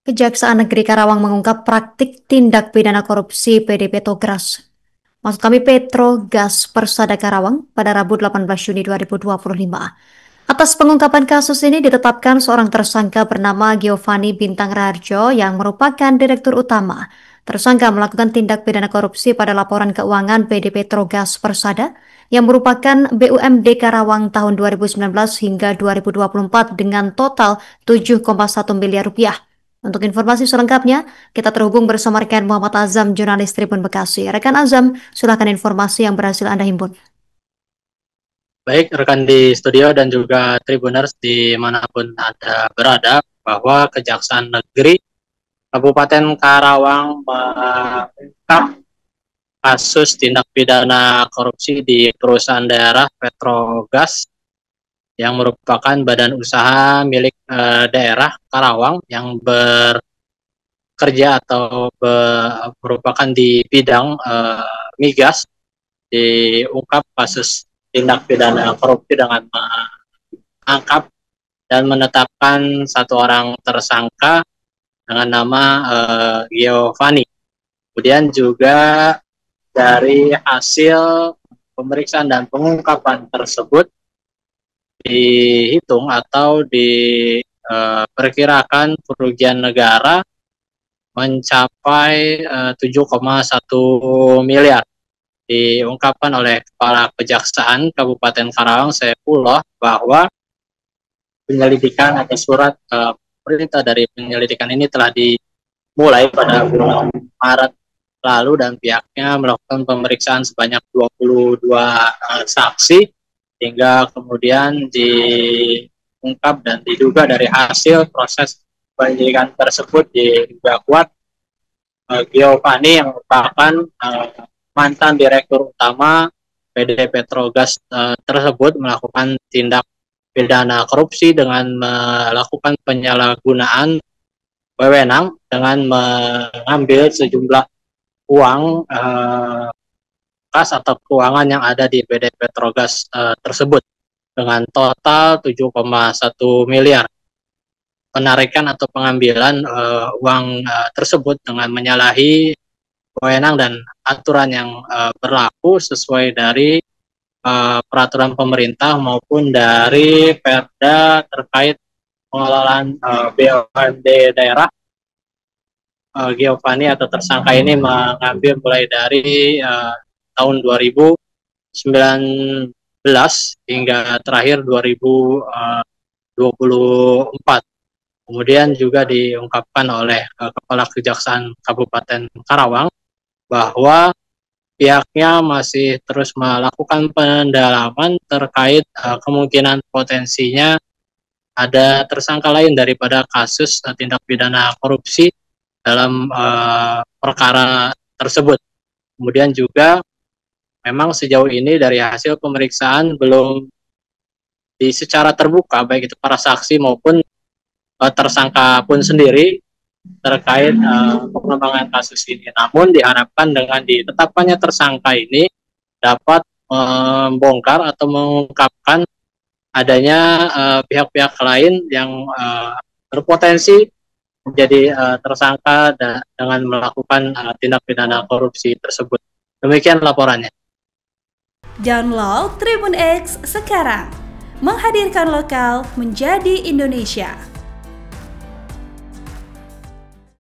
Kejaksaan Negeri Karawang mengungkap praktik tindak pidana korupsi PT Petrogras. Maksud kami Petrogas Persada Karawang pada Rabu 18 Juni 2025. Atas pengungkapan kasus ini ditetapkan seorang tersangka bernama Giovanni Bintang Raharjo yang merupakan direktur utama. Tersangka melakukan tindak pidana korupsi pada laporan keuangan PT Petrogas Persada yang merupakan BUMD Karawang tahun 2019 hingga 2024 dengan total 7,1 miliar rupiah. Untuk informasi selengkapnya, kita terhubung bersama rekan Muhammad Azam, jurnalis Tribun Bekasi. Rekan Azam, silakan informasi yang berhasil Anda himpun. Baik, rekan di studio dan juga Tribuners dimanapun Anda berada, bahwa Kejaksaan Negeri Kabupaten Karawang mengungkap kasus tindak pidana korupsi di perusahaan daerah Petrogas yang merupakan badan usaha milik daerah Karawang yang bekerja atau merupakan di bidang migas. Diungkap kasus tindak pidana korupsi dengan mengangkat dan menetapkan satu orang tersangka dengan nama Giovanni. Kemudian juga dari hasil pemeriksaan dan pengungkapan tersebut dihitung atau diperkirakan kerugian negara mencapai 7,1 miliar. Diungkapkan oleh Kepala Kejaksaan Kabupaten Karawang Saifullah bahwa penyelidikan atau surat perintah dari penyelidikan ini telah dimulai pada bulan Maret lalu dan pihaknya melakukan pemeriksaan sebanyak 22 saksi hingga kemudian diungkap dan diduga dari hasil proses penyelidikan tersebut diduga kuat Giovanni yang merupakan mantan direktur utama PT Petrogas tersebut melakukan tindak pidana korupsi dengan melakukan penyalahgunaan wewenang dengan mengambil sejumlah uang kas atau keuangan yang ada di PT Petrogas tersebut dengan total 7,1 miliar. Penarikan atau pengambilan uang tersebut dengan menyalahi wewenang dan aturan yang berlaku sesuai dari peraturan pemerintah maupun dari Perda terkait pengelolaan BUMD daerah. Giovanni atau tersangka ini mengambil mulai dari tahun 2019 hingga terakhir 2024. Kemudian juga diungkapkan oleh Kepala Kejaksaan Kabupaten Karawang bahwa pihaknya masih terus melakukan pendalaman terkait kemungkinan potensinya ada tersangka lain daripada kasus tindak pidana korupsi dalam perkara tersebut. Kemudian juga memang sejauh ini dari hasil pemeriksaan belum secara terbuka baik itu para saksi maupun tersangka pun sendiri terkait pengembangan kasus ini. Namun diharapkan dengan ditetapkannya tersangka ini dapat membongkar atau mengungkapkan adanya pihak-pihak lain yang berpotensi menjadi tersangka dengan melakukan tindak pidana korupsi tersebut. Demikian laporannya. Download Tribun X sekarang, menghadirkan lokal menjadi Indonesia.